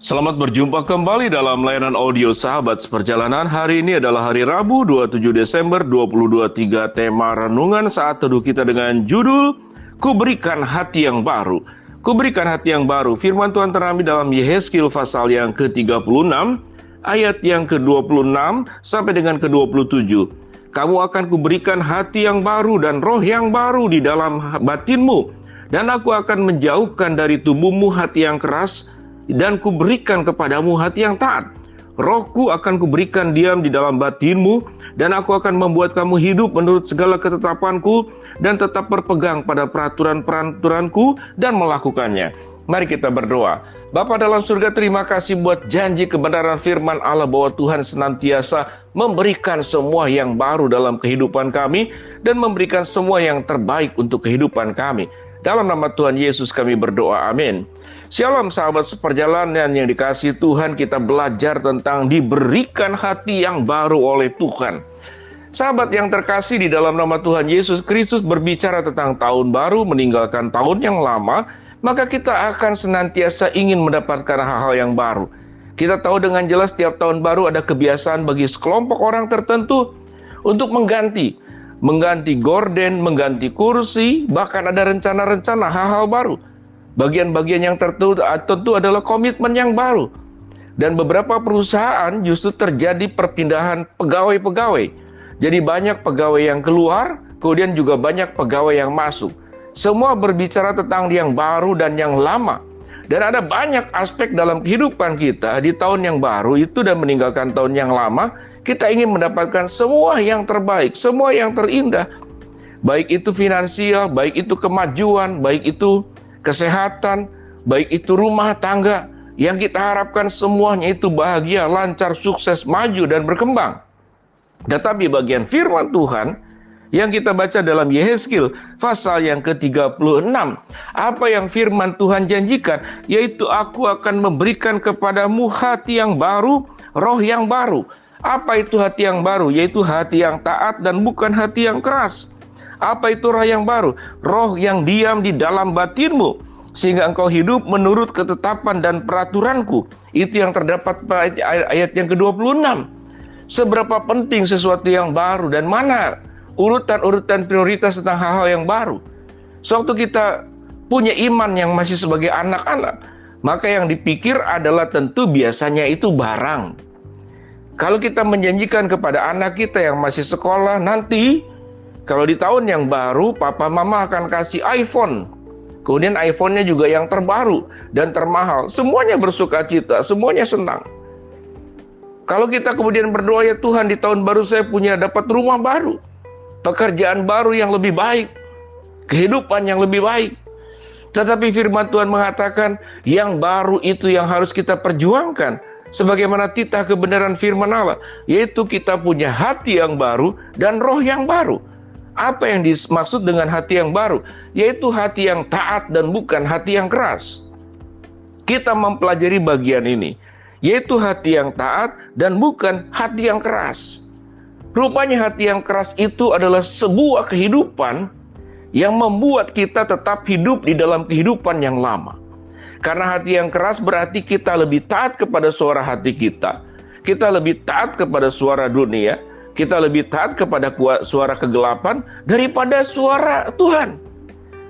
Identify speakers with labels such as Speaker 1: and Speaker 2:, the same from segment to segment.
Speaker 1: Selamat berjumpa kembali dalam layanan audio Sahabat Seperjalanan. Hari ini adalah hari Rabu 27 Desember 2023. Tema renungan saat teduh kita dengan judul Kuberikan Hati yang Baru. Kuberikan hati yang baru. Firman Tuhan terambil dalam Yehezkiel pasal yang ke-36 ayat yang ke-26 sampai dengan ke-27. Kamu akan kuberikan hati yang baru dan roh yang baru di dalam batinmu, dan aku akan menjauhkan dari tubuhmu hati yang keras, dan kuberikan kepadamu hati yang taat. Rohku akan kuberikan diam di dalam batinmu, dan aku akan membuat kamu hidup menurut segala ketetapanku, dan tetap berpegang pada peraturan-peraturanku dan melakukannya. Mari kita berdoa. Bapa dalam surga, terima kasih buat janji kebenaran firman Allah bahwa Tuhan senantiasa memberikan semua yang baru dalam kehidupan kami, dan memberikan semua yang terbaik untuk kehidupan kami. Dalam nama Tuhan Yesus kami berdoa, amin. Shalom sahabat seperjalanan yang dikasihi Tuhan, kita belajar tentang diberikan hati yang baru oleh Tuhan. Sahabat yang terkasih, di dalam nama Tuhan Yesus Kristus berbicara tentang tahun baru meninggalkan tahun yang lama, maka kita akan senantiasa ingin mendapatkan hal-hal yang baru. Kita tahu dengan jelas setiap tahun baru ada kebiasaan bagi sekelompok orang tertentu untuk mengganti gorden, mengganti kursi, bahkan ada rencana-rencana hal-hal baru. Bagian-bagian yang tentu adalah komitmen yang baru. Dan beberapa perusahaan justru terjadi perpindahan pegawai-pegawai. Jadi banyak pegawai yang keluar, kemudian juga banyak pegawai yang masuk. Semua berbicara tentang yang baru dan yang lama. Dan ada banyak aspek dalam kehidupan kita di tahun yang baru itu dan meninggalkan tahun yang lama. Kita ingin mendapatkan semua yang terbaik, semua yang terindah. Baik itu finansial, baik itu kemajuan, baik itu kesehatan, baik itu rumah tangga. Yang kita harapkan semuanya itu bahagia, lancar, sukses, maju, dan berkembang. Tetapi bagian firman Tuhan yang kita baca dalam Yehezkiel pasal yang ke-36. Apa yang firman Tuhan janjikan? Yaitu aku akan memberikan kepadamu hati yang baru, roh yang baru. Apa itu hati yang baru? Yaitu hati yang taat dan bukan hati yang keras. Apa itu roh yang baru? Roh yang diam di dalam batinmu, sehingga engkau hidup menurut ketetapan dan peraturanku. Itu yang terdapat pada ayat yang ke-26. Seberapa penting sesuatu yang baru dan mana urutan-urutan prioritas tentang hal-hal yang baru. Sewaktu kita punya iman yang masih sebagai anak-anak, maka yang dipikir adalah tentu biasanya itu barang. Kalau kita menjanjikan kepada anak kita yang masih sekolah, nanti kalau di tahun yang baru papa mama akan kasih iPhone. Kemudian iPhone-nya juga yang terbaru dan termahal. Semuanya bersukacita, semuanya senang. Kalau kita kemudian berdoa, ya Tuhan, di tahun baru saya dapat rumah baru, pekerjaan baru yang lebih baik, kehidupan yang lebih baik. Tetapi firman Tuhan mengatakan yang baru itu yang harus kita perjuangkan. Sebagaimana titah kebenaran firman Allah, yaitu kita punya hati yang baru dan roh yang baru. Apa yang dimaksud dengan hati yang baru? Yaitu hati yang taat dan bukan hati yang keras. Kita mempelajari bagian ini, yaitu hati yang taat dan bukan hati yang keras. Rupanya hati yang keras itu adalah sebuah kehidupan yang membuat kita tetap hidup di dalam kehidupan yang lama. Karena hati yang keras berarti kita lebih taat kepada suara hati kita. Kita lebih taat kepada suara dunia. Kita lebih taat kepada suara kegelapan daripada suara Tuhan.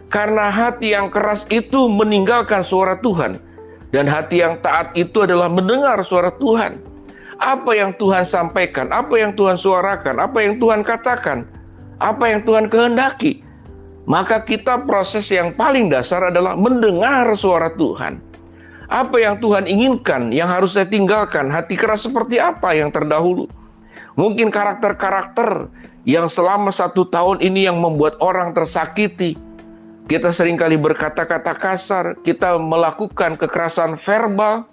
Speaker 1: Karena hati yang keras itu meninggalkan suara Tuhan. Dan hati yang taat itu adalah mendengar suara Tuhan. Apa yang Tuhan sampaikan, apa yang Tuhan suarakan, apa yang Tuhan katakan, apa yang Tuhan kehendaki. Maka kita proses yang paling dasar adalah mendengar suara Tuhan. Apa yang Tuhan inginkan, yang harus saya tinggalkan, hati keras seperti apa yang terdahulu. Mungkin karakter-karakter yang selama 1 tahun ini yang membuat orang tersakiti. Kita seringkali berkata-kata kasar, kita melakukan kekerasan verbal,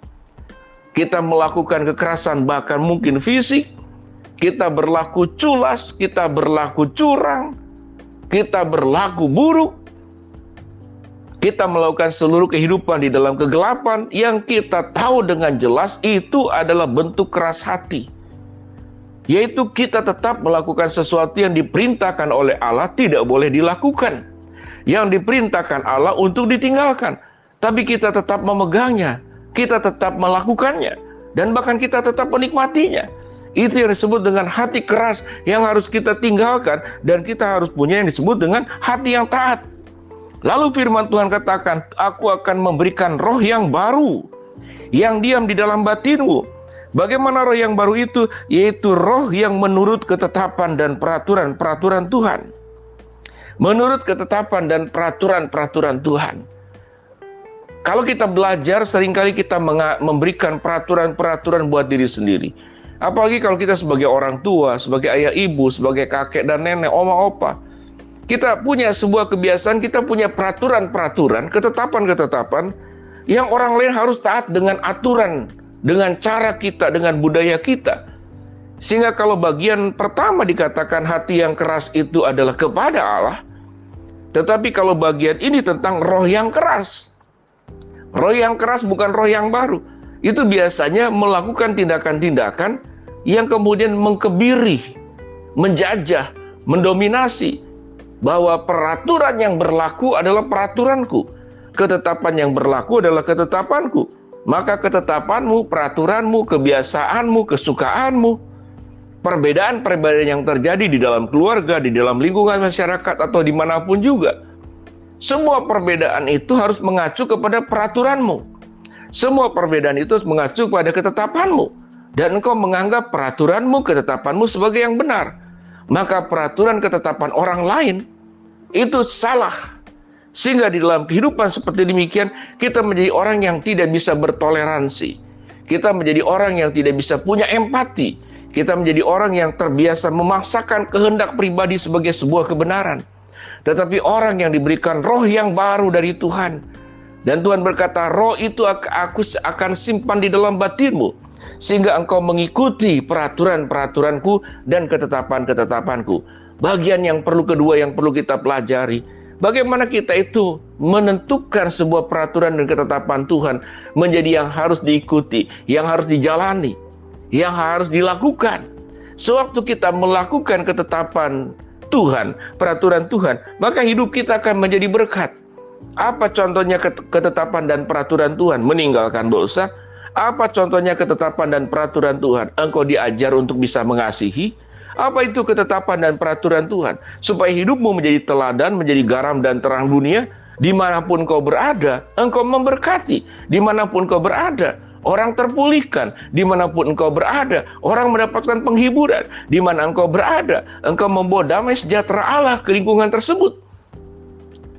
Speaker 1: kita melakukan kekerasan bahkan mungkin fisik, kita berlaku culas, kita berlaku curang, kita berlaku buruk, kita melakukan seluruh kehidupan di dalam kegelapan yang kita tahu dengan jelas itu adalah bentuk keras hati. Yaitu kita tetap melakukan sesuatu yang diperintahkan oleh Allah tidak boleh dilakukan. Yang diperintahkan Allah untuk ditinggalkan. Tapi kita tetap memegangnya. kita tetap melakukannya, dan bahkan kita tetap menikmatinya. Itu yang disebut dengan hati keras yang harus kita tinggalkan, dan kita harus punya yang disebut dengan hati yang taat. Lalu firman Tuhan katakan, aku akan memberikan roh yang baru, yang diam di dalam batinmu. Bagaimana roh yang baru itu? Yaitu roh yang menurut ketetapan dan peraturan-peraturan Tuhan. Menurut ketetapan dan peraturan-peraturan Tuhan. Kalau kita belajar, seringkali kita memberikan peraturan-peraturan buat diri sendiri. Apalagi kalau kita sebagai orang tua, sebagai ayah ibu, sebagai kakek dan nenek, oma opa. Kita punya sebuah kebiasaan, kita punya peraturan-peraturan, ketetapan-ketetapan yang orang lain harus taat dengan aturan, dengan cara kita, dengan budaya kita. Sehingga kalau bagian pertama dikatakan hati yang keras itu adalah kepada Allah, tetapi kalau bagian ini tentang roh yang keras. Roh yang keras bukan roh yang baru. Itu biasanya melakukan tindakan-tindakan yang kemudian mengkebiri, menjajah, mendominasi. Bahwa peraturan yang berlaku adalah peraturanku. Ketetapan yang berlaku adalah ketetapanku. Maka ketetapanmu, peraturanmu, kebiasaanmu, kesukaanmu, perbedaan-perbedaan yang terjadi di dalam keluarga, di dalam lingkungan masyarakat, atau dimanapun juga. Semua perbedaan itu harus mengacu kepada peraturanmu. Semua perbedaan itu harus mengacu pada ketetapanmu. Dan engkau menganggap peraturanmu, ketetapanmu sebagai yang benar. Maka peraturan ketetapan orang lain itu salah. Sehingga di dalam kehidupan seperti demikian, kita menjadi orang yang tidak bisa bertoleransi. Kita menjadi orang yang tidak bisa punya empati. Kita menjadi orang yang terbiasa memaksakan kehendak pribadi sebagai sebuah kebenaran. Tetapi orang yang diberikan roh yang baru dari Tuhan. Dan Tuhan berkata, roh itu aku akan simpan di dalam batinmu. Sehingga engkau mengikuti peraturan-peraturanku dan ketetapan-ketetapanku. Bagian yang kedua yang perlu kita pelajari. Bagaimana kita itu menentukan sebuah peraturan dan ketetapan Tuhan menjadi yang harus diikuti, yang harus dijalani, yang harus dilakukan. Sewaktu kita melakukan ketetapan Tuhan, peraturan Tuhan, maka hidup kita akan menjadi berkat. Apa contohnya ketetapan dan peraturan Tuhan? Meninggalkan dosa. Apa contohnya ketetapan dan peraturan Tuhan? Engkau diajar untuk bisa mengasihi. Apa itu ketetapan dan peraturan Tuhan? Supaya hidupmu menjadi teladan, menjadi garam dan terang dunia. Dimanapun kau berada, engkau memberkati. Dimanapun kau berada, orang terpulihkan. Dimanapun engkau berada, orang mendapatkan penghiburan. Dimana engkau berada, engkau membawa damai sejahtera Allah ke lingkungan tersebut.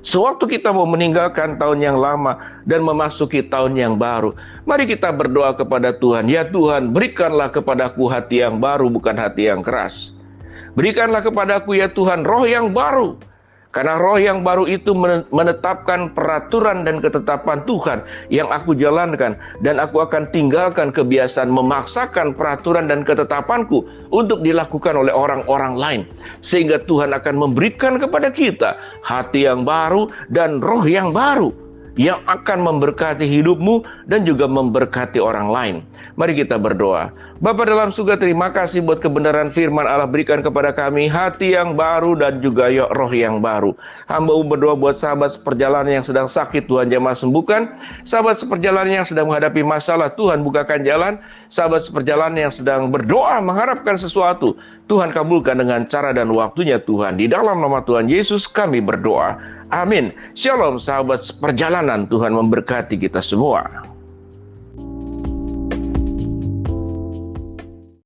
Speaker 1: Sewaktu kita mau meninggalkan tahun yang lama dan memasuki tahun yang baru, mari kita berdoa kepada Tuhan. Ya Tuhan, berikanlah kepadaku hati yang baru, bukan hati yang keras. Berikanlah kepadaku ya Tuhan roh yang baru. Karena roh yang baru itu menetapkan peraturan dan ketetapan Tuhan yang aku jalankan. Dan aku akan tinggalkan kebiasaan memaksakan peraturan dan ketetapanku untuk dilakukan oleh orang-orang lain. Sehingga Tuhan akan memberikan kepada kita hati yang baru dan roh yang baru. Yang akan memberkati hidupmu dan juga memberkati orang lain. Mari kita berdoa. Bapa dalam surga, terima kasih buat kebenaran firman Allah. Berikan kepada kami hati yang baru dan juga roh yang baru. Hamba berdoa buat sahabat seperjalanan yang sedang sakit, Tuhan jamah sembuhkan. Sahabat seperjalanan yang sedang menghadapi masalah, Tuhan bukakan jalan. Sahabat seperjalanan yang sedang berdoa mengharapkan sesuatu, Tuhan kabulkan dengan cara dan waktunya Tuhan. Di dalam nama Tuhan Yesus kami berdoa. Amin. Shalom sahabat seperjalanan, Tuhan memberkati kita semua.